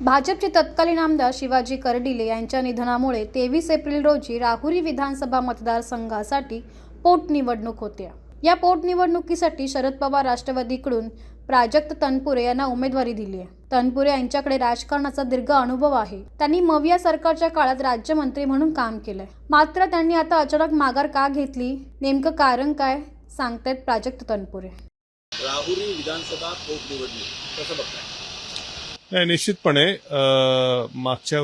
भाजपचे तत्कालीन आमदार शिवाजी कर्डिले यांच्या निधनामुळे 23 एप्रिल रोजी राहुरी विधानसभा मतदारसंघासाठी पोटनिवडणूक होते। या पोटनिवडणुकीसाठी शरद पवार राष्ट्रवादीकडून प्राजक्त तनपुरे यांना उमेदवारी दिली आहे। तनपुरे यांच्याकडे राजकारणाचा दीर्घ अनुभव आहे। त्यांनी मविया सरकारच्या काळात राज्यमंत्री म्हणून काम केलंय। मात्र त्यांनी आता अचानक माघार का घेतली, नेमकं कारण काय, सांगतायत प्राजक्त तनपुरे। राहुरी विधानसभा पोटनिवडणूक कसं बघताय? नाही, निश्चितपणे मागच्या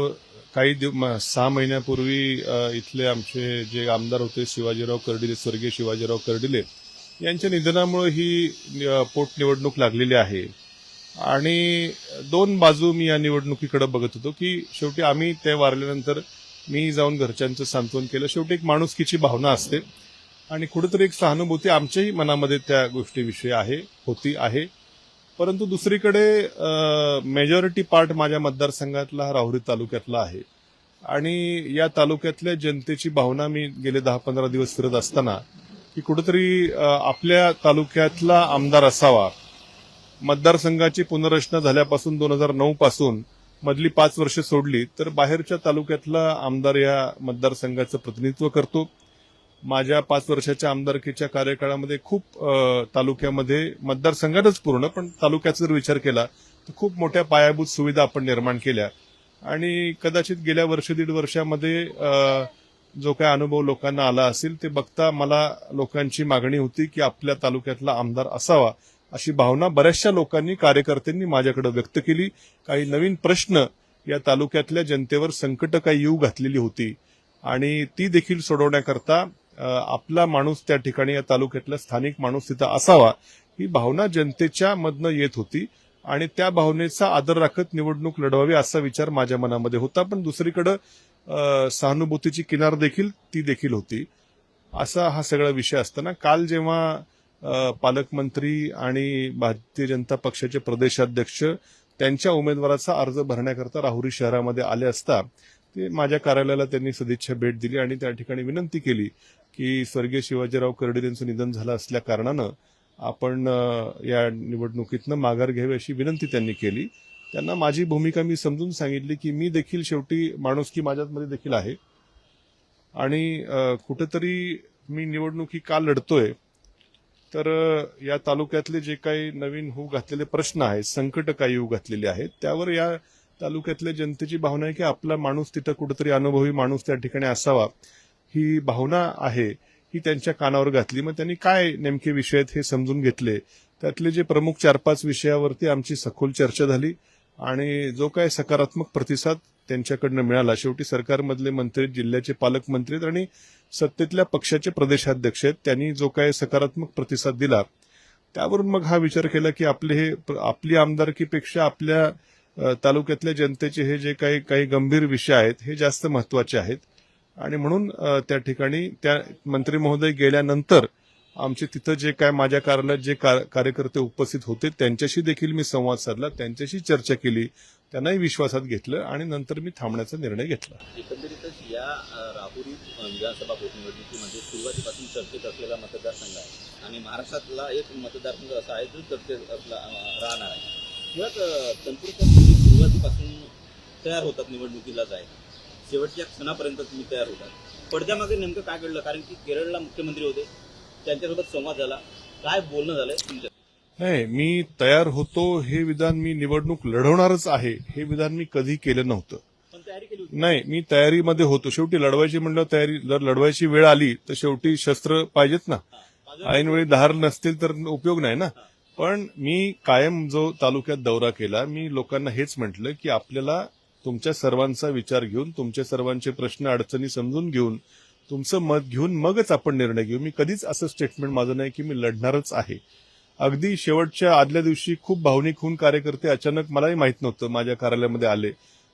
काही 6 महिन्यापूर्वी इथले आमचे जे आमदार होते शिवाजीराव कर्डिले, स्वर्गीय शिवाजीराव कर्डिले यांच्या निधनामुळे ही पोटनिवडणूक लागलेली आहे। आणि दोन बाजू मी या निवडणुकीकडे बघत होतो की शेवटी आम्ही ते वारल्यानंतर मी जाऊन घरच्यांचं सांत्वन केलं। शेवटी एक माणुसकीची भावना असते आणि कुठेतरी एक सहानुभूती आमच्याही मनामध्ये त्या गोष्टीविषयी आहे। परंतु दुसरीकडे मेजॉरिटी पार्ट माझ्या मतदारसंघातला हा राहुरी तालुक्यातला आहे आणि या तालुक्यातल्या जनतेची भावना मी गेले 10-15 दिवस फिरत असताना की कुठेतरी आपल्या तालुक्यातला आमदार असावा। मतदारसंघाची पुनर्रचना झाल्यापासून 2009 पासून मधली 5 वर्ष सोडली तर बाहेरच्या तालुक्यातला आमदार या मतदारसंघाचं प्रतिनिधित्व करतो। माझ्या 5 वर्षाच्या आमदारकीच्या कार्यकाळामध्ये खूप तालुक्यामध्ये, मतदारसंघातच पूर्ण पण तालुक्याचा जर विचार केला तर खूप मोठ्या पायाभूत सुविधा आपण निर्माण केल्या आणि कदाचित गेल्या 1-1.5 वर्षामध्ये जो काय अनुभव लोकांना आला असेल ते बघता मला लोकांची मागणी होती की आपल्या तालुक्यातला आमदार असावा, अशी भावना बऱ्याचशा लोकांनी, कार्यकर्त्यांनी माझ्याकडे व्यक्त केली। काही नवीन प्रश्न या तालुक्यातल्या जनतेवर संकट काही येऊ घातलेली होती आणि ती देखील सोडवण्याकरता आपला माणूस त्या ठिकाणी, या तालुक्यातला स्थानिक माणूस तिथं असावा, ही भावना जनतेच्या मधनं येत होती आणि त्या भावनेचा आदर राखत निवडणूक लढवावी असा विचार माझ्या मनामध्ये होता। पण दुसरीकडे सहानुभूतीची किनार देखील ती देखील होती। असा हा सगळा विषय असताना काल जेव्हा पालकमंत्री आणि भारतीय जनता पक्षाचे प्रदेशाध्यक्ष त्यांच्या उमेदवाराचा अर्ज भरण्याकरता राहुरी शहरामध्ये आले असता ते माझ्या कार्यालयाला त्यांनी सदिच्छा भेट दिली आणि त्या ठिकाणी विनंती केली की स्वर्गीय शिवाजीराव कर्डिले यांचं निधन झालं असल्या कारणानं आपण या निवडणुकीतनं माघार घ्यावी अशी विनंती त्यांनी केली। त्यांना माझी भूमिका मी समजून सांगितली की मी देखील शेवटी माणुसकी माझ्यामध्ये देखील आहे आणि कुठेतरी मी निवडणुकी का लढतोय तर या तालुक्यातले जे काही नवीन होऊ घातलेले प्रश्न आहेत, संकट काही होऊ घातलेले आहेत, त्यावर या तालुक्यातल्या जनतेची भावना आहे की आपला माणूस तिथं कुठेतरी अनुभवी माणूस त्या ठिकाणी असावा, ही भावना आहे, ही त्यांच्या कानावर घातली। मग त्यांनी काय नेमके विषय आहेत हे समजून घेतले। त्यातले जे प्रमुख 4-5 विषयावरती आमची सखोल चर्चा झाली आणि जो काय सकारात्मक प्रतिसाद त्यांच्याकडनं मिळाला, शेवटी सरकारमधले मंत्री, जिल्ह्याचे पालकमंत्री आणि सत्तेतल्या पक्षाचे प्रदेशाध्यक्ष आहेत, त्यांनी जो काय सकारात्मक प्रतिसाद दिला त्यावरून मग हा विचार केला की आपली आमदारकीपेक्षा आपल्या तालुक्यातल्या जनतेचे हे जे काही गंभीर विषय आहेत हे जास्त महत्वाचे आहेत आणि म्हणून त्या ठिकाणी त्या मंत्री महोदय गेल्यानंतर आमचे तिथं जे काय माझ्या कार्यालयात जे कार्यकर्ते उपस्थित होते त्यांच्याशी देखील मी संवाद साधला, त्यांच्याशी चर्चा केली, त्यांनाही विश्वासात घेतलं आणि नंतर मी थांबण्याचा निर्णय घेतला। एकंदरीतच या राहुरी विधानसभा पोटनिवडणुकीमध्ये सुरुवातीपासून चर्चेत असलेला मतदारसंघ आहे आणि महाराष्ट्रातला एक मतदारसंघ असा आहे जो चर्चेत राहणार आहे। मुळात तनपुरे सुरुवातीपासून तयार होतात निवडणुकीला जायला, शेवटच्या क्षणापर्यंत तुम्ही तयार होतात। पडद्यामागे नेमकं काय घडलं? कारण की केरळला मुख्यमंत्री होते, त्यांच्यासोबत संवाद झाला, काय बोलणं झालंय तुमच्या? नाही, मी तयार होतो हे विधान, मी निवडणूक लढवणारच आहे हे विधान मी कधी केलं नव्हतं। पण तयारी केली होती? नाही, मी तयारीमध्ये होतो। शेवटी लढवायची म्हणलं तयारी, जर लढवायची वेळ आली तर शेवटी शस्त्र पाहिजेत ना, ऐनवेळी धार नसतील तर उपयोग नाही ना। पण मी कायम जो तालुक्यात दौरा केला, मी लोकांना हेच म्हटलं की आपल्याला तुमच्या सर्वांचा विचार घेऊन, तुमच्या सर्वांचे प्रश्न अडचणी समजून घेऊन, तुमचं मत घेऊन मगच आपण निर्णय घेऊ। मी कधीच असं स्टेटमेंट माझं नाही की मी लढणारच आहे। अगदी शेवटच्या आदल्या दिवशी खूप भावनिक होऊन कार्यकर्ते अचानक, मलाही माहित नव्हतं, माझ्या कार्यालयामध्ये आले।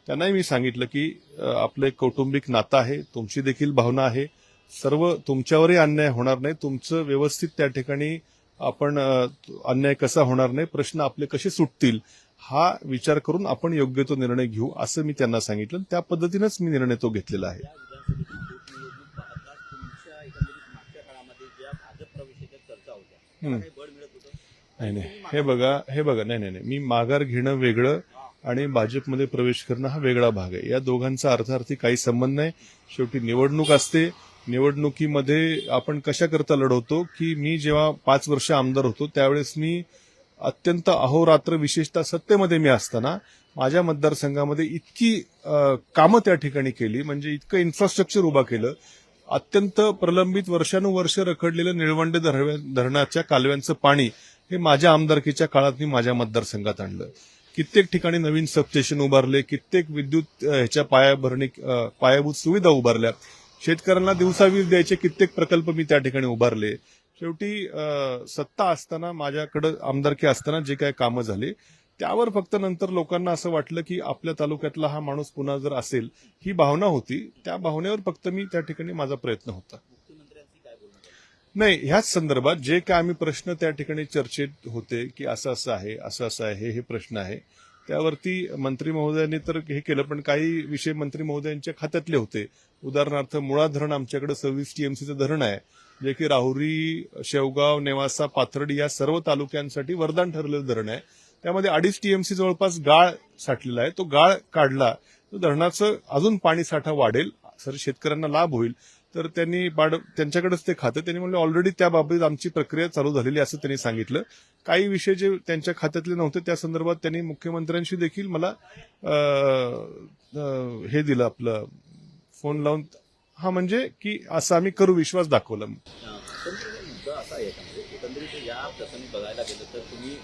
त्यांनाही मी सांगितलं की आपलं एक कौटुंबिक नातं आहे, तुमची देखील भावना आहे, सर्व तुमच्यावरही अन्याय होणार नाही, तुमचं व्यवस्थित त्या ठिकाणी आपण अन्याय कसा होणार नाही, प्रश्न आपले कसे सुटतील हा विचार करून आपण योग्य तो निर्णय घेऊ असं मी त्यांना सांगितलं। त्या पद्धतीनेच मी निर्णय तो घेतलेला आहे। नाही, हे बघा, नाही, मी माघार घेणं वेगळं आणि भाजपमध्ये प्रवेश करणं हा वेगळा भाग आहे. या दोघांचा अर्थार्थी काही संबंध नाही. शेवटी निवडणूक असते. निवडणुकीमध्ये आपण कशाकरता लढवतो की मी जेव्हा 5 वर्ष आमदार होतो त्यावेळेस मी अत्यंत अहोरात्र विशेषतः सत्तेमध्ये मी असताना माझ्या मतदारसंघामध्ये इतकी कामं त्या ठिकाणी केली, म्हणजे इतकं इन्फ्रास्ट्रक्चर उभा केलं. अत्यंत प्रलंबित वर्षानुवर्ष रखडलेलं निळवंडे धरणाच्या कालव्यांचं पाणी हे माझ्या आमदारकीच्या काळात मी माझ्या मतदारसंघात आणलं. कित्येक ठिकाणी नवीन सबस्टेशन उभारले, कित्येक विद्युत ह्याच्या पायाभूत सुविधा उभारल्या, शेतकऱ्यांना दिवसा वीज द्यायचे कित्येक प्रकल्प मी त्या ठिकाणी उभारले. शेवटी सत्ता असताना माझ्याकडे आमदारकी असताना जे काही कामं झाले त्यावर फक्त नंतर लोकांना असं वाटलं की आपल्या तालुक्यातला हा माणूस पुन्हा जर असेल, ही भावना होती. त्या भावनेवर फक्त मी त्या ठिकाणी माझा प्रयत्न होता. नाही, ह्याच संदर्भात जे काय आम्ही प्रश्न त्या ठिकाणी चर्चेत होते की असं असं आहे हे प्रश्न आहे, त्यावरती मंत्री महोदयांनी तर हे केलं, पण काही विषय मंत्री महोदयांच्या खात्यातले होते. उदाहरणार्थ मुळा धरण आमच्याकडे 26 टीएमसीचं धरण आहे, जे की राहुरी, शेवगाव, नेवासा, पाथर्डी या सर्व तालुक्यांसाठी वरदान ठरलेलं धरण आहे. त्यामध्ये 2.5 टीएमसी जवळपास गाळ साठलेला आहे. तो गाळ काढला तर धरणाचं अजून पाणी साठा वाढेल, सर शेतकऱ्यांना लाभ होईल. तर त्यांनी त्यांच्याकडेच ते खातं, त्यांनी म्हणले ऑलरेडी त्याबाबत आमची प्रक्रिया चालू झालेली असं त्यांनी सांगितलं. काही विषय जे त्यांच्या खात्यातले नव्हते त्या संदर्भात त्यांनी मुख्यमंत्र्यांशी देखील मला हे दिलं, आपलं फोन लावून, हा म्हणजे की असं आम्ही करू, विश्वास दाखवला. मुद्दा असा आहे याच्यामध्ये, एकंदरीत या प्रसंगी बघायला गेलं तर तुम्ही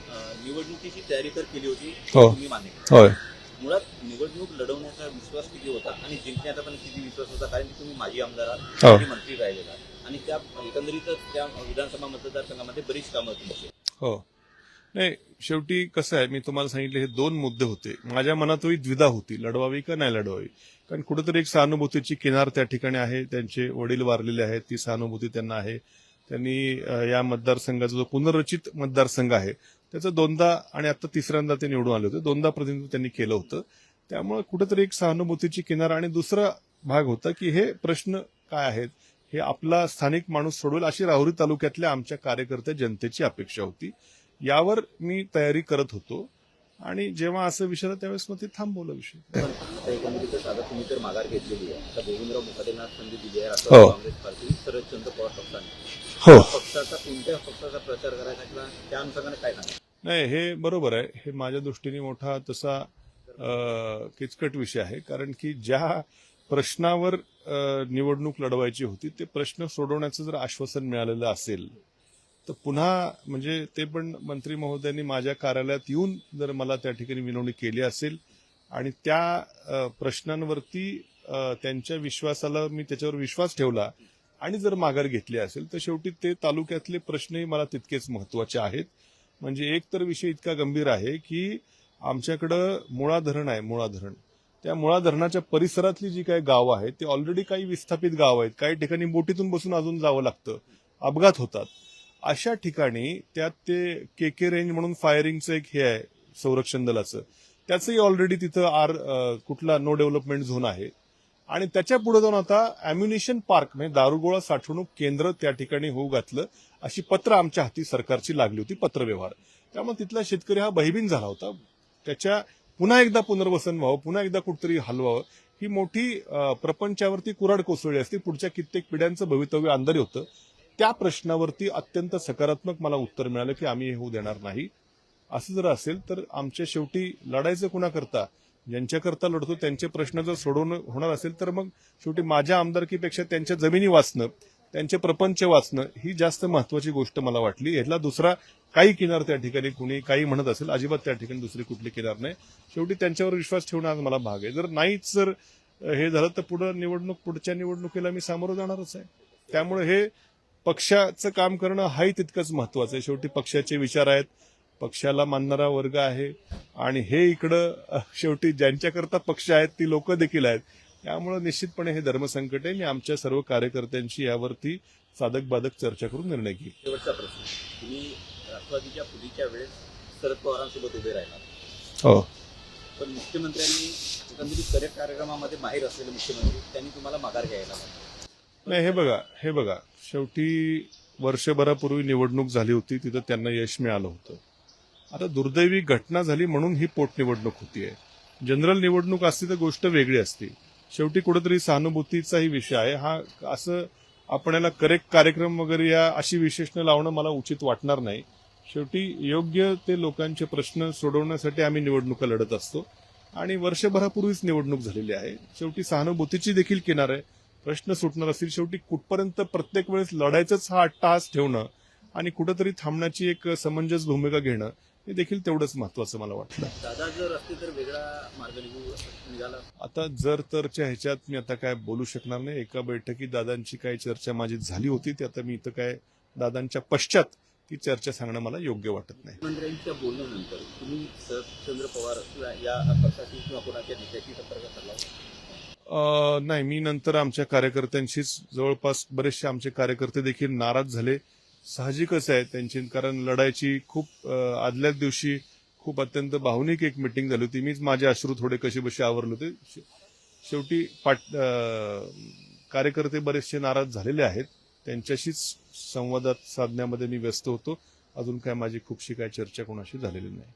निवडणुकीची तयारी तर केली होती, तुम्ही मान्य केलं. होय, मुळात निवडणूक लढवण्याचा विश्वास किती होता आणि जिंकण्याचा पण किती विश्वास होता, कारण की तुम्ही माजी आमदार आहात, माजी मंत्री राहिलेला आणि त्या एकंदरीतच त्या विधानसभा मतदारसंघामध्ये बरीच कामं तुमची. हो, नाही, शेवटी कसं आहे, मी तुम्हाला सांगितलं हे 2 मुद्दे होते. माझ्या मनातही द्विधा होती, लढवावी का नाही लढवावी. कारण कुठेतरी एक सहानुभूतीची किनार त्या ठिकाणी आहे. त्यांचे वडील वारलेले आहेत, ती सहानुभूती त्यांना आहे. त्यांनी या मतदारसंघाचा जो पुनर्रचित मतदारसंघ आहे त्याचं 2दा आणि आता 3ऱ्यांदा ते निवडून आले होते, 2दा प्रतिनिधित्व त्यांनी केलं होतं. त्यामुळे कुठेतरी एक सहानुभूतीची किनार. आणि दुसरा भाग होता की हे प्रश्न काय आहेत हे आपला स्थानिक माणूस सोडवेल अशी राहुरी तालुक्यातल्या आमच्या कार्यकर्त्या जनतेची अपेक्षा होती. यावर मी तयारी करत होतो आणि जेव्हा असं विचारलं त्यावेळेस मग ते थांबवलं विषय. आता एकंदरीतच आता तुम्ही तर माघार घेतलेली आहे, आता गोविंदराव मुखाटेंना संधी दिली आहे, हो. राष्ट्रवादी काँग्रेस पार्टी, शरदचंद्र पवार पक्षाने हो, पक्षाचा कोणत्या पक्षाचा प्रचार करायचा किंवा त्या अनुषंगाने काय सांगा? नाही, हे बरोबर आहे. हे माझ्या दृष्टीने मोठा तसा किचकट विषय आहे. कारण की ज्या प्रश्नावर निवडणूक लढवायची होती ते प्रश्न सोडवण्याचं जर आश्वासन मिळालेलं असेल तर पुन्हा म्हणजे ते पण मंत्री महोदयांनी माझ्या कार्यालयात येऊन जर मला त्या ठिकाणी विनवणी केली असेल आणि त्या प्रश्नांवरती त्यांच्या विश्वासाला मी त्याच्यावर विश्वास ठेवला आणि जर माघार घेतली असेल तर शेवटी ते तालुक्यातले प्रश्नही मला तितकेच महत्वाचे आहेत. म्हणजे एक तर विषय इतका गंभीर आहे की आमच्याकडं मुळा धरण आहे, मुळा धरण, त्या मुळा धरणाच्या परिसरातली जी काही गावं आहेत ते ऑलरेडी काही विस्थापित गाव आहेत, काही ठिकाणी बोटीतून बसून अजून जावं लागतं, अपघात होतात. अशा ठिकाणी त्यात ते के रेंज म्हणून फायरिंगचं एक हे आहे संरक्षण दलाचं, त्याचंही ऑलरेडी तिथं कुठला नो डेव्हलपमेंट झोन आहे. आणि त्याच्या पुढे जाऊन आता अम्युनिशन पार्क म्हणजे दारुगोळा साठवणूक केंद्र त्या ठिकाणी होऊ घातलं अशी पत्र आमच्या हाती सरकारची लागली होती, पत्रव्यवहार. त्यामुळे तिथला शेतकरी हा भयभीत झाला होता. त्याच्या पुन्हा एकदा पुनर्वसन व्हावं, पुन्हा एकदा कुठतरी हलवावं, ही मोठी प्रपंचावरती कुऱ्हाड कोसळली असती. पुढच्या कित्येक पिढ्यांचं भवितव्य अंधारी होतं. त्या प्रश्नावरती अत्यंत सकारात्मक मला उत्तर मिळालं की आम्ही हे होऊ देणार नाही. असं जर असेल तर आमच्या शेवटी लढायचं कुणाकरता, ज्यांच्याकरता लढतो त्यांचे प्रश्न जर सोडवणं होणार असेल तर मग शेवटी माझ्या आमदारकीपेक्षा त्यांच्या जमिनी वाचणं, त्यांचे प्रपंच वाचणं ही जास्त महत्वाची गोष्ट मला वाटली. यातला दुसरा काही किनार त्या ठिकाणी कुणी काही म्हणत असेल, अजिबात त्या ठिकाणी दुसरी कुठली किनार नाही. शेवटी त्यांच्यावर विश्वास ठेवणं आज मला भाग आहे. जर नाहीच जर हे झालं तर पुढच्या निवडणुकीला मी सामोरं जाणारच आहे. त्यामुळे हे पक्षाचं काम करणं हाही तितकंच महत्वाचं आहे. शेवटी पक्षाचे विचार आहेत, पक्षाला मानणारा वर्ग आहे आणि हे इकडं शेवटी ज्यांच्याकरता पक्ष आहेत ती लोक देखील आहेत. त्यामुळे निश्चितपणे हे धर्मसंकट आहे. मी आमच्या सर्व कार्यकर्त्यांशी यावरती साधक बाधक चर्चा करून निर्णय घेईल. शेवटचा प्रश्न, तुम्ही राष्ट्रवादीच्या फुटीच्या वेळेस शरद पवारांसोबत उभे राहिला, हो, पण मुख्यमंत्र्यांनी एकंदरीत कार्यक्रमामध्ये माहीर असलेले मुख्यमंत्री त्यांनी तुम्हाला माघार घ्यायला नाही, हे बघा शेवटी वर्षभरापूर्वी निवडणूक झाली होती, तिथं त्यांना यश मिळालं होतं. आता दुर्दैवी घटना झाली म्हणून ही पोटनिवडणूक होतीये. जनरल निवडणूक असती तर गोष्ट वेगळी असती. शेवटी कुठेतरी सहानुभूतीचाही विषय आहे हा. असं आपण याला करेक्ट कार्यक्रम वगैरे या अशी विशेषणं लावणं मला उचित वाटणार नाही. शेवटी योग्य ते लोकांचे प्रश्न सोडवण्यासाठी आम्ही निवडणुका लढत असतो आणि वर्षभरापूर्वीच निवडणूक झालेली आहे. शेवटी सहानुभूतीची देखील किनार आहे. प्रश्न सुटणार असतील. शेवटी कुठपर्यंत प्रत्येक वेळेस लढायचंच हा अट्टाहास ठेवणं आणि कुठंतरी थांबण्याची एक समंजस भूमिका घेणं हे देखील तेवढंच महत्वाचं मला वाटलं. दादा जर असते तर वेगळा मार्ग निघाला. आता जर तरच्या ह्याच्यात मी आता काय बोलू शकणार नाही. एका बैठकीत दादांची काही चर्चा माझी झाली होती ती आता मी इथं काय दादांच्या पश्चात ती चर्चा सांगणं मला योग्य वाटत नाही. मंत्र्यांच्या बोलण्यानंतर तुम्ही शरदचंद्र पवार किंवा या पक्षाशी किंवा कोणाच्या नेत्याशी संपर्क साधला? नाही, मी नंतर आमच्या कार्यकर्त्यांशीच जवळपास बरेचसे आमचे कार्यकर्ते देखील नाराज झाले. साहजिकच आहे त्यांची, कारण लढायची खूप आदल्याच दिवशी खूप अत्यंत भावनिक एक मिटिंग झाली होती. मीच माझे अश्रू थोडे कसेबसे आवरले होते. शेवटी कार्यकर्ते बरेचसे नाराज झालेले आहेत. त्यांच्याशीच संवादात साधण्यामध्ये मी व्यस्त होतो. अजून काय माझी खूपशी काय चर्चा कोणाशी झालेली नाही.